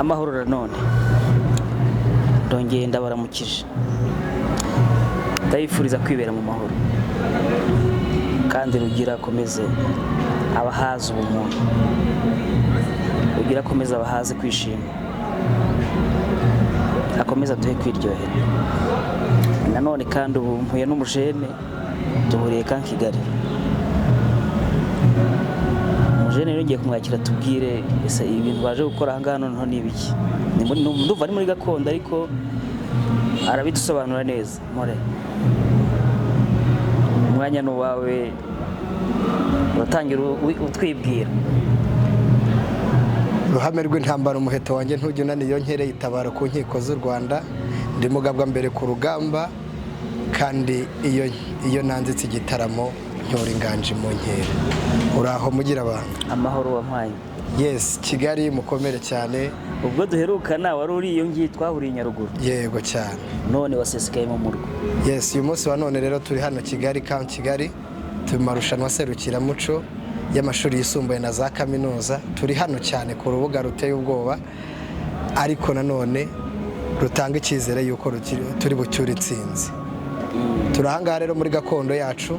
amahoro nanone ndongeye ndabaramukije ndabifuriza kwibera mu mahoro kandi rugira akomeze abahaza ubumuntu rugira akomeze abahaze kwishima akomeza aduhe kwiryohera nanone kandi ubu mpuye n'umujene duhuriye ka Kigali umujene rero ngiye kumwakira tubwire ese ibintu baje gukora aha ngaha noneho ni ibiki ndumva ari muri gakondo ariko arabidusobanura neza more umwanya n'uwawe uratangira utwibwira ruhame rw'intambara umuheto wanjye ntujya unaniye nkereye itabaro ku nkiko z'u Rwanda ndi mugabwa mbere ku rugamba kandi iyo nanzitse igitaramo ncyora inganje mu nkera uraho mugira abantu amahoro wampaye yes Kigali mukomere cyane ubwo duherukana wari uri iyo ngiye twahuriye Nyaruguru yego cyane none wasesekaye mu murwa yes uyu munsi wa none rero turi hano Kigali Camp Kigali turi marushanwa serukiramuco y'amashuri yisumbuye na za kaminuza turi hano cyane ku rubuga ruteye ubwoba ariko nanone rutanga icyizere yuko turi bucyure intsinzi turahanga rero muri gakondo yacu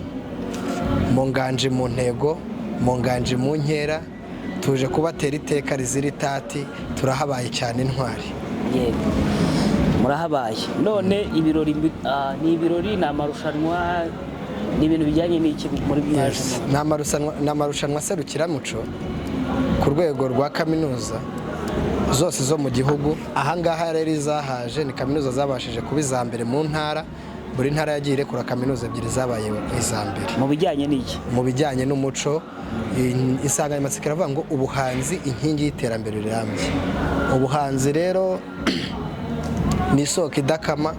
mu nganje mu ntego mu nganje mu nkera tuje kubatera iteka rizira itati turahabaye cyane intwari yego murahabaye none ibirori ni ibirori na marushanwa ni ibintu bijyanye n'iki muri mwaje n'amarushanwa serukiramuco ku rwego rwa kaminuza zose zo mu gihugu ahangaha rero izahaje ni kaminuza zabashije kuba iza mbere mu ntara buri ntara yagiye irekura kaminuza ebyiri zabaye iza mbere mu bijyanye n'iki mu bijyanye n'umuco insanganyamatsiko iravuga ngo ubuhanzi inkingi y'iterambere rirambye ubuhanzi rero ni isoko idakama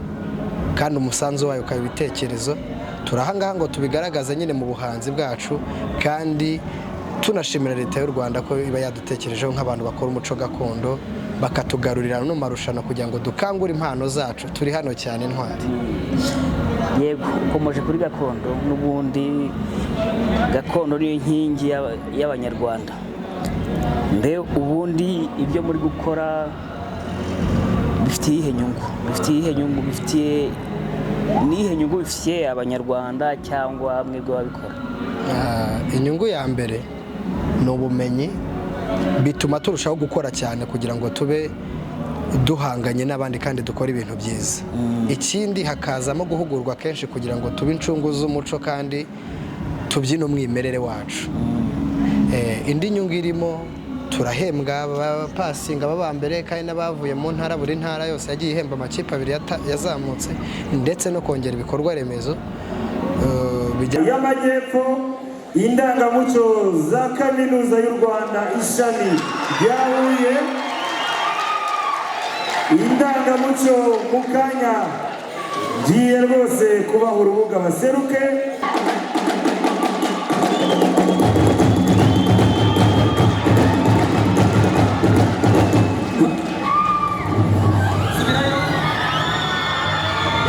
kandi umusanzu wayo ukaba ibitekerezo turahangaha ngo tubigaragaze nyine mu buhanzi bwacu kandi tunashimira leta y'u Rwanda ko iba yadutekerejeho nk'abantu bakora umuco gakondo bakatugarurira no marushanwa kugira ngo dukangure impano zacu turi hano cyane intwari yego ukomeje kuri gakondo n'ubundi gakondo niyo nkingi y'abanyarwanda mbe ubundi ibyo muri gukora bifitiye inyungu bifitiye abanyarwanda cyangwa mwebwe babikora inyungu ya mbere ni ubumenyi bituma turushaho gukora cyane kugira ngo tube duhanganye n'abandi kandi dukora ibintu byiza ikindi hakazamo guhugurwa kenshi kugira ngo tube incungu z'umuco kandi tubyine umwimerere wacu indi nyungu irimo turahembwa abapasinga b'abambere kandi n'abavuye mu ntara buri ntara yose yagiye ihemba amakipe abiri yazamutse ndetse no kongera ibikorwa remezo y'amajyepfo indangamuco za kaminuza y'u Rwanda ishami rya Huye indangamuco mu kanya ngiye rwose kubaha urubuga baseruke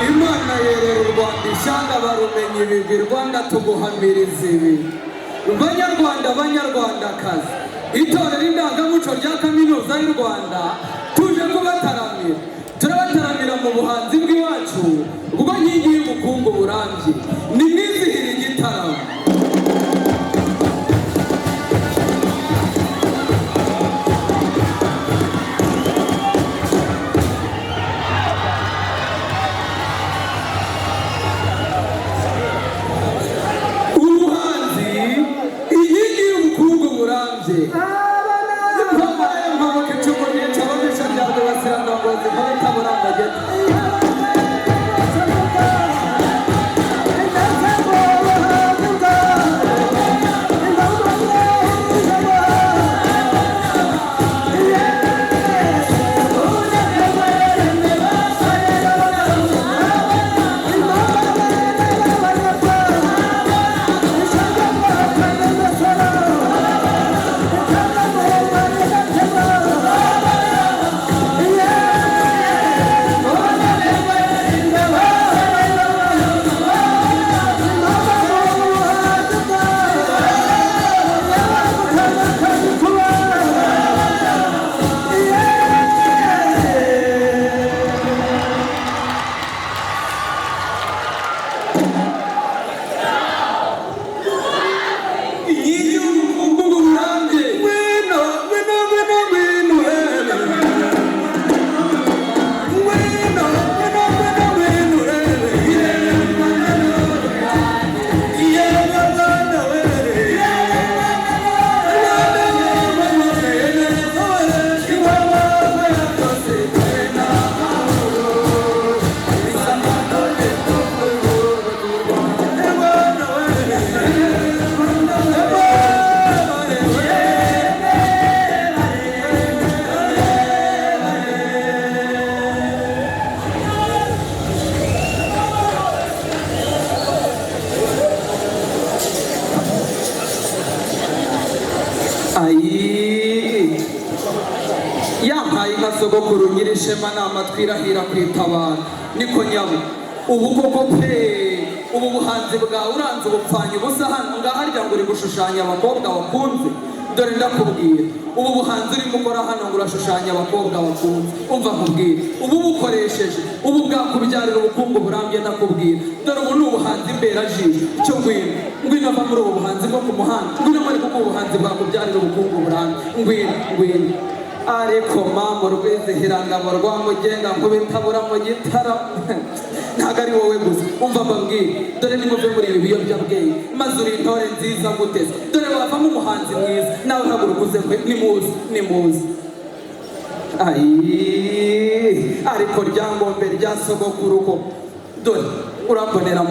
Imana yerera u Rwanda ishyanga barumenye ibigwi Rwanda tuguhamiriza ibi banyarwandakazi itorero indangamuco rya kaminuza y'u Rwanda tuje kubataramira turabataramira mu buhanzi bw'iwacu ubwo nkingi y'ubukungu burambye ni mwizihira igitaramo sogokuru nyirishema nama twirahira kwitabara niko nyabo ubu koko pe ubu buhanzi bwawe uranze ubupfanye ubusa hano ngaha harya ngo uri gushushanya abakobwa wakunze dore ndakubwira ubu buhanzi urimo ukora hano ngo urashushanya abakobwa bakunze umva nkubwira ubu bukoresheje ubu bwakubyarira ubukungu burambye ndakubwira dore ubu ni ubuhanzi mberajisho icyo ngwino ava muri ubu buhanzi bwo ku muhanda ngwino muri kuko ubuhanzi bwakubyarira ubukungu burambye ngwino ariko mama rwizihirangabo rwa mugenga nkubitabura mu gitara ntabwo ari wowe gusa umva mbabwire dore nimuve muri ibi biyobyabwenge maze uri intore nziza guteze dore wavamo umuhanzi mwiza nawe haguruka uze nimuze ariko ryangombe rya sogokuru ko dore urambonera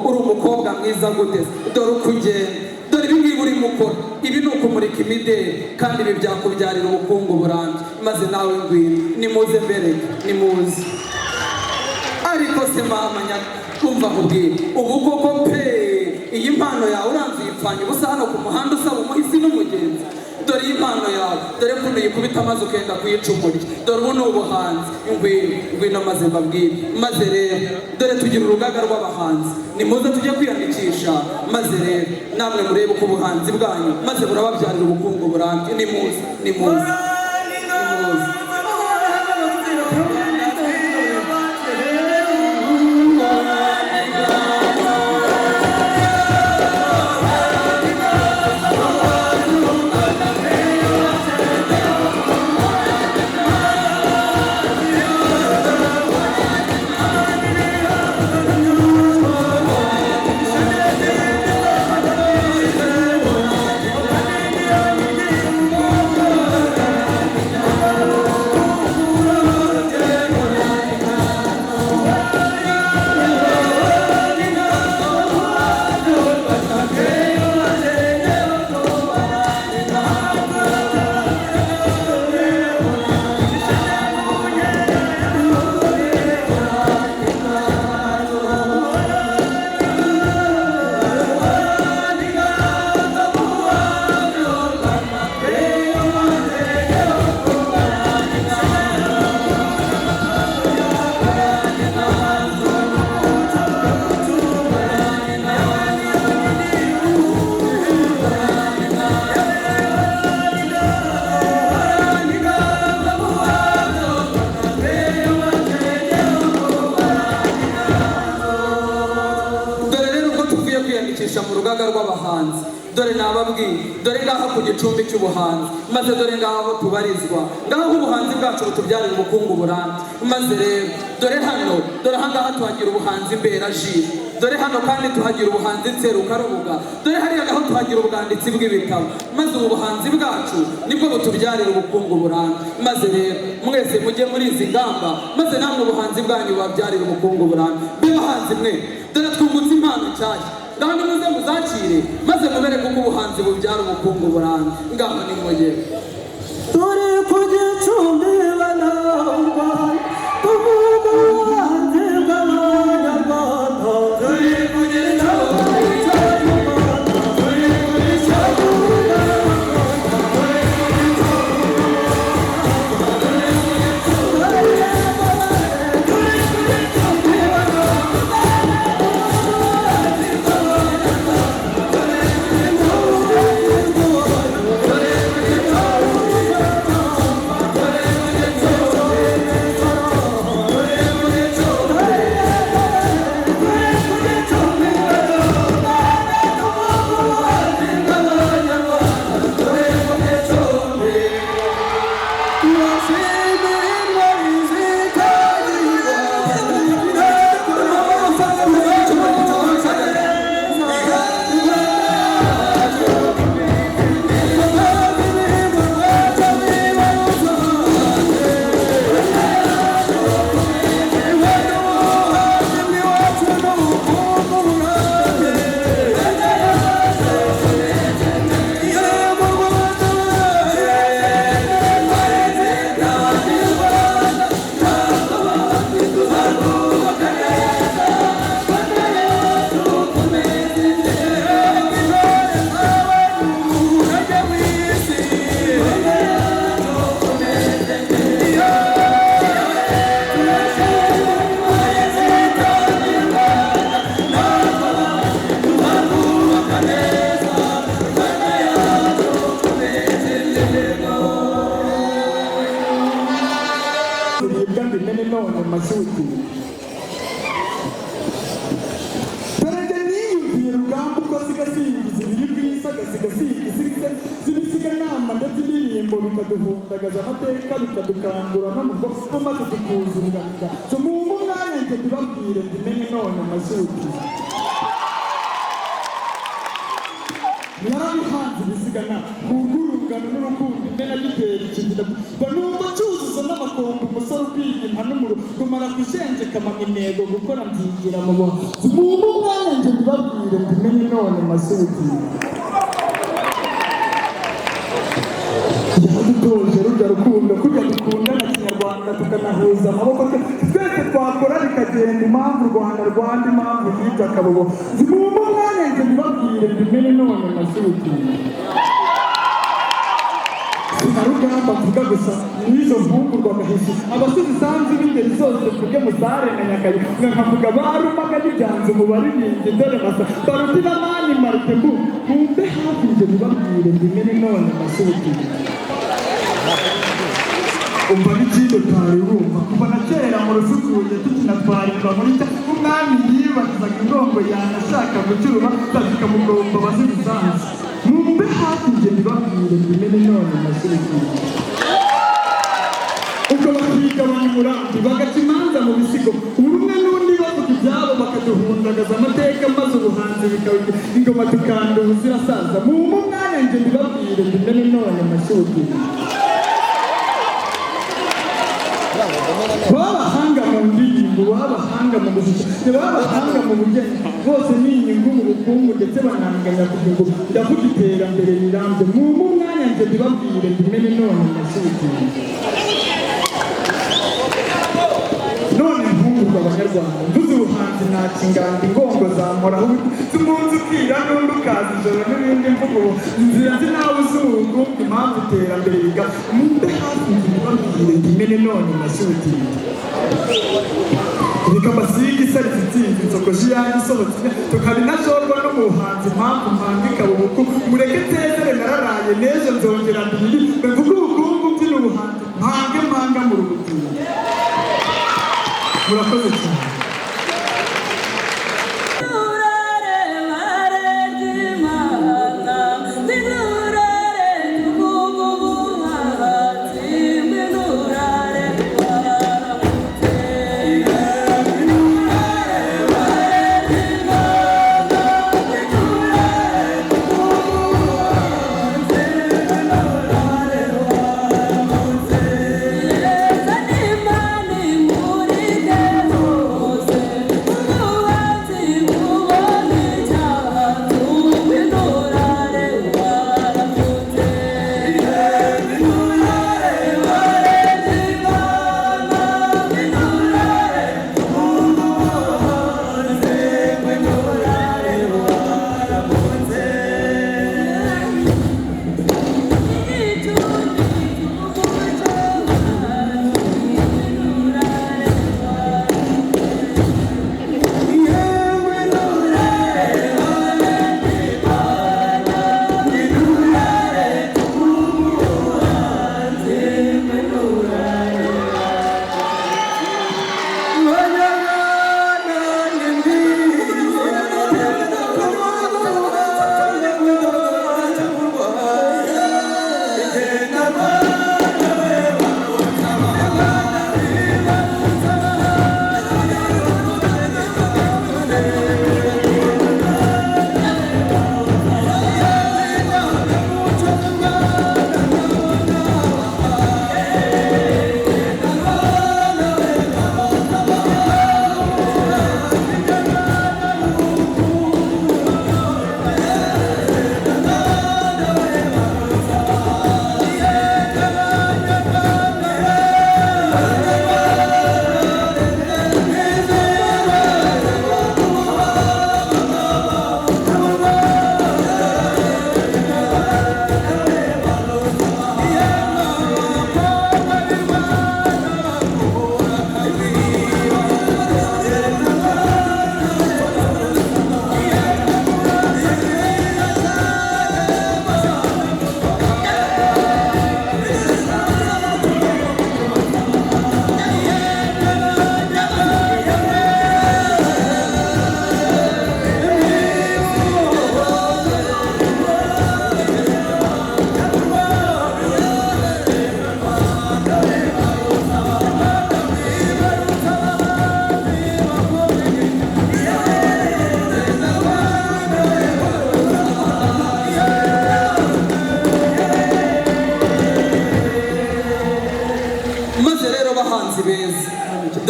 uri umukobwa mwiza guteze dore uko ugenda dore ibi ngibi urimo ukora ibi ni ukumurika imideli kandi ibi byakubyarira ubukungu burambye maze nawe ngwino nimuze mbere nimuze ariko se mama umva nkubwire ubu koko pe iyi mpano yawe uranze uyipfanye ubusa hano ku muhanda usaba umuhisi n'umugenzi dore iyi mpano yawe dore kuno uyikubita maze ukenda kuyica umurya dore ubu ni ubuhanzi ngwino maze mbabwire maze rero dore tugira urugaga rw'abahanzi nimuze tujye kwiyandikisha maze rero namwe murebe uko ubuhanzi bwanyu maze burababyarira ubukungu burambye nimuze mu rugaga rw'abahanzi dore nababwiye dore ngaha ku gicumbi cy'ubuhanzi maze dore ngaha aho tubarizwa ngaho ubuhanzi bwacu butubyarira ubukungu burambye maze rero dore ahangaha tuhagira ubuhanzi mberajisho dore hano kandi tuhagira ubuhanzi nserukarubuga dore hariya naho tuhagira ubwanditsi bw'ibitabo maze ubu buhanzi bwacu nibwo butubyarira ubukungu burambye maze rero mwese mujye muri izi ngamba maze namwe ubuhanzi bwanyu bubabyarira ubukungu burambye mbe bahanzi mwe dore twungutse impano nshyashya ngaho nimuze muzakire maze mubereke uko ubuhanzi bubyara ubukungu burambye ngaho nimugere turi ku gicumbi banarwa tuvuga ubuhanzi bw'abanyarwanda turi ku gicumbi Dore mbimene none mashuti perege niyumviye rugamba uko asigasingiza ibiri bw'isi agasigasingiza zibisiga nama ndetse indirimbo bikaduhundagaza amateka bikadukangura no mu bwoko maze tukuzuriraga so mu mwanya njye tubabwire mbimene none mashuti narabihanze ibisigana kugurungana n'urukundo imena gitera ikigira banumva cyuzuzo n'amakombe umusore ubwiye impanumuro rumara kujenjeka amanya intego gukora mbyigira mu bo mu mwanya njye ndibabwire mbimenye none masuki yadutoje rujya rukundo kujya dukundana kinyarwanda tukanahuza amaboko twese twakora bikagenda impamvu u Rwanda rwanda impamvu yibye akabobo mu mwanya njye ndibabwire mbimenye none masuki sinarugamba mvuga gusa n'izo mpungurwa gahisi abasizi sanzi b'ingeri zose tuvuge musare na nyakayi nkavuga barumaga n'ibyanzu mu baririmbyi dore basa barutina mani marite mbu mumbe hafi njye ndibabwire mbimenye none masuki umva n'ikindi utari urumva kuva na kera mu rusukuye tukinatwarirwa muri cya umwami yibazaga ingongo yanashaka gucyura tukamugomba abasizi sanzi mumbe hafi njye ndibabwire mbimenye none masuki ubwo bakigabanya umurambi bagaca imanza mu bisigo umwe n'undi bavuga ibyabo bakaduhundagaza amateka maze ubuhanzi bikaba ingoma tukanda ubuzirasaza mu mwanya njye ndibabwire mbimenye none masuki babahanga mu ndirimbo babahanga mu muziki babahanga mu bugeni bose ni inyungu mu bukungu ndetse bananganya kugira ngo ndavuga iterambere rirambye mu mwanya njye ndibabwire mbimenye none masuki none mpungurwa abanyarwanda mvuze ubuhanzi ntakinganga ingongo zamoraho z'umunsi ukira n'undi ukaza ijoro n'ibindi mvugo inzira zinawe z'urugo impamvu iterambere riga mumbe hafi njye ndibabwire mbimenye none masuki reka mbasiga isariza itsinzi insokoshi yanjye isohotse tukabinashorwa no mu buhanzi impamvu mpandika ubuku mureke nsezere nararaye n'ejo nzongera mbiri mbivuge ubukungu mbyina ubuhanzi mpanga mu rubutiro murakoze cyane Mani muri demo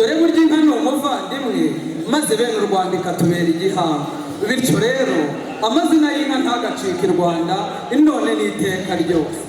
dore burya inka ni umuvandimwe maze bene u Rwanda ikatubera igihango. Bityo rero amazina y'inka ntagacika i Rwanda none n'iteka ryose.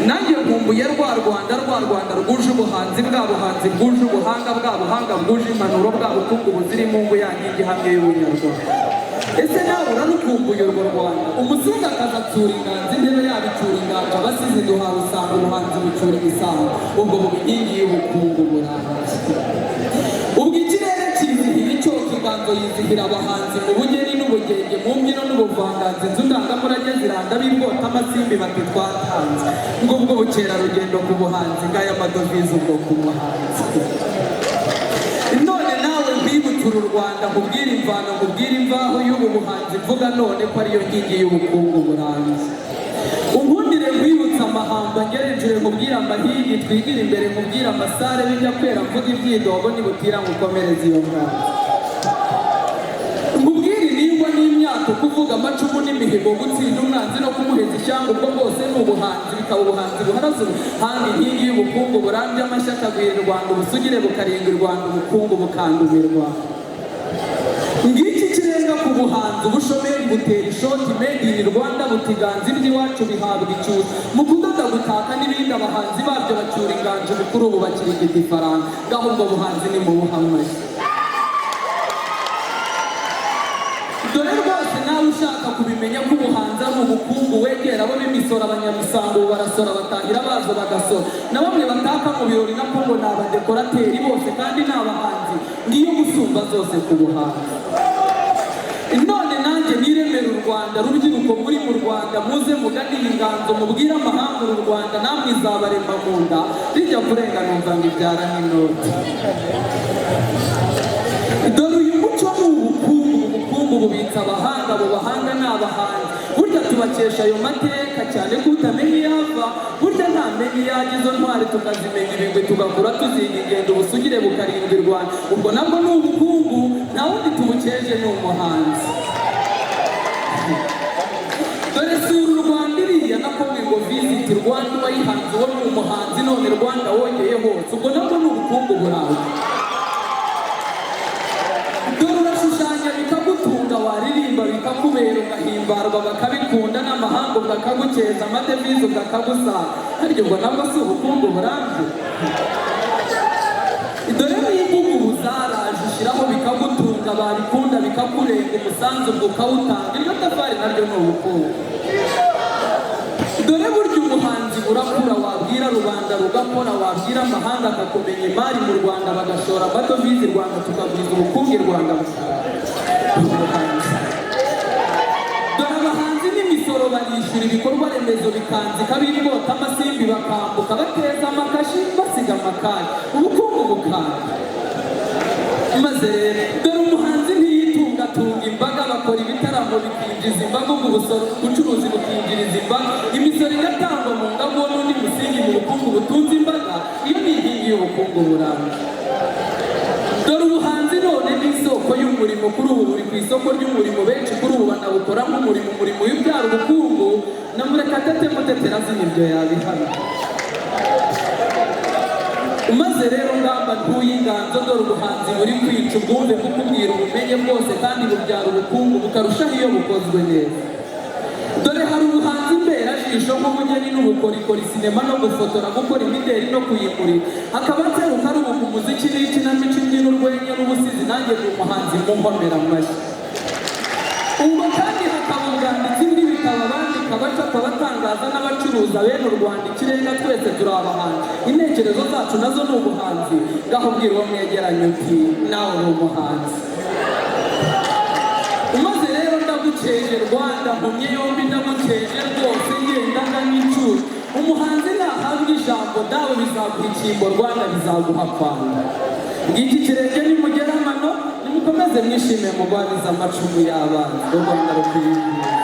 nanjye nkumbuye rwa Rwanda rwuje ubuhanzi bwa buhanzi bwuje ubuhanga bwa buhanga bwuje impanuro bwa bukungu buzira imungu yankingi hamwe y'ubunyarwanda. Ese nawe urarukumbuye urwo Rwanda? Umuzungu akazatsura inganzi intebe yabicura inganja abasize duhawe usanga ubuhanzi bucura imisango ubwo mu nkingi y'ubukungu burahashye. Ubwo ikirere kizihira icyoka inganzo yizihira abahanzi mu bugeni n'ubugenge mu mbyino n'ubuvanganzi inzu ndangamurage ziranda b'ingota amasimbi bati twatanze ngo ubwo bukerarugendo ku buhanzi ngaya amadovize ubwo ku muhanzi. None nawe nkwibutse uru Rwanda nkubwire imvano nkubwire imvaho y'ubu buhanzi mvuga none ko ariyo nkingi y'ubukungu burambye. Unkundire nkwibutse amahamba ngerenjure nkubwire amahigi twigire imbere nkubwire amasare bijya kwera mvuga ibyidogo nibutira ngukomereze iyo mwanzi. Nkubwire iningwa n'imyato kuvuga amacumu n'imihigo gutsinda umwanzi no kumuheza ishyanga ubwo bwose ni ubuhanzi bikaba ubuhanzi buharaze ubuhanga inkingi y'ubukungu burambye amashyi akagwira u Rwanda ubusugire bukarinda u Rwanda ubukungu bukandumirwa. Ngiki kirenga ku buhanzi ubushomeri butera ishoti made in Rwanda butiganza iby'iwacu bihabwa icyusa mu kudoda gutaka n'ibindi abahanzi babyo bacyura inganje bukuru ubu bakirigita ifaranga ngaho ubwo buhanzi ni mu buhamashyi. Dore rwose nawe ushaka kubimenya ko ubuhanzi ari ubukungu wegera abo b'imisoro abanyamisango barasora batahira bazo bagasora na bamwe bataka mu birori na kongo ni abadekorateri bose kandi ni abahanzi ngiyo gusumba zose ku buhanzi. None nanjye niremera u Rwanda Rwanda rubyiruko muri mu Rwanda muze mugane iyi nganzo mubwire amahanga u Rwanda namwe izabarema mu nda rijya kurenga numva ngo ibyara n'inoti. Dore uyu muco ni ubukungu bubitsa abahanga, abo bahanga ni abahanzi. Burya tubakesha ayo mateka cyane ko utamenya iyo ava, burya ntamenya iyo ajya. Izo ntwari tukazimenya ibigwi tugakura tuziga ingendo, ubusugire bukarindwa i Rwanda. Ubwo nabwo ni ubukungu, nta wundi tubukeje ni umuhanzi. Dore sura u Rwanda iriya nakomwe ngo visit Rwanda wayihanze uwo ni umuhanzi, none Rwanda wongeye hose. Ubwo nabwo ni ubukungu burawe. Dore urashushanya bikagutunga, waririmba bikakubera, ugahimbarwa bakabikunda, n'amahanga bakagukeza, amadevize bakagusanga. Harya ubwo nabwo si ubukungu burambye? Dore n'imbuga ubu zaraje ushyiraho bikagutunga, babikunda bikakurenga, umusanzu ukawutanga. Iryo tafari naryo ni ubukungu. Dore burya ubuhanzi burakura, wabwira rubanda rugakora, wabwira amahanga akakumenya imari mu Rwanda bagashora amadovize i Rwanda, tukagwiza ubukungu i Rwanda. Dore abahanzi n'imisoro barishyura ibikorwa remezo bikanzika, b'inkota amasimbi bakambuka, bateza amakashi basiga amakanya, ubukungu bukanga. Maze rero dore umuhanzi ntiyitungatunga imbaga, bakora ibitaramo bikinjiza imbaga, ubwo ubucuruzi bukinjiriza imbaga, imisoro igatangwa mu ngabo, n'undi musingi mu bukungu butunze imbaga. Iyo ni inkingi y'ubukungu burambye. Dore ubuhanzi none ni isoko y'umurimo, kuri ubu buri ku isoko ry'umurimo, benshi kuri ubu banabukora nk'umurimo, umurimo w'ibyara ubukungu. Na Murekatete Mutetera azi n'ibyo yabihana. Maze rero ngamba ntuye inganzo, dore ubuhanzi buri kwica ubwumve kukubwira ubumenye bwose, kandi bubyara ubukungu bukarushaho iyo bukozwe neza. Dore hari ubuhanzi mberajisho nk'ubugeni n'ubukorikori, sinema no gufotora, gukora imideri no kuyimurika. Hakaba nseruka ari ubu umuziki n'ikinamico, imbyino, urwenya n'ubusizi, nanjye ndi umuhanzi mu nkomeramashyi. Ubwo kandi hakaba ubwanditsi bw'ibitabo, abandika bacapa, batangaza n'abacuruza. Bene u Rwanda ikirenga twese turi abahanzi, intekerezo zacu nazo ni ubuhanzi. Ngaho bwira uwo mwegeranye uti nawe uri umuhanzi. Umaze rero ndagukeje Rwanda, mpumye yombi ndagukeje rwose, ngenda nk'incuro. Umuhanzi nahabwa ijambo, dawe bizaguha icyimbo, Rwanda bizaguha kwanga. Ngiki kirenge nimugera amano, nimukomeze mwishime mugwaniza amacumu y'abana, u Rwanda rukwiriye.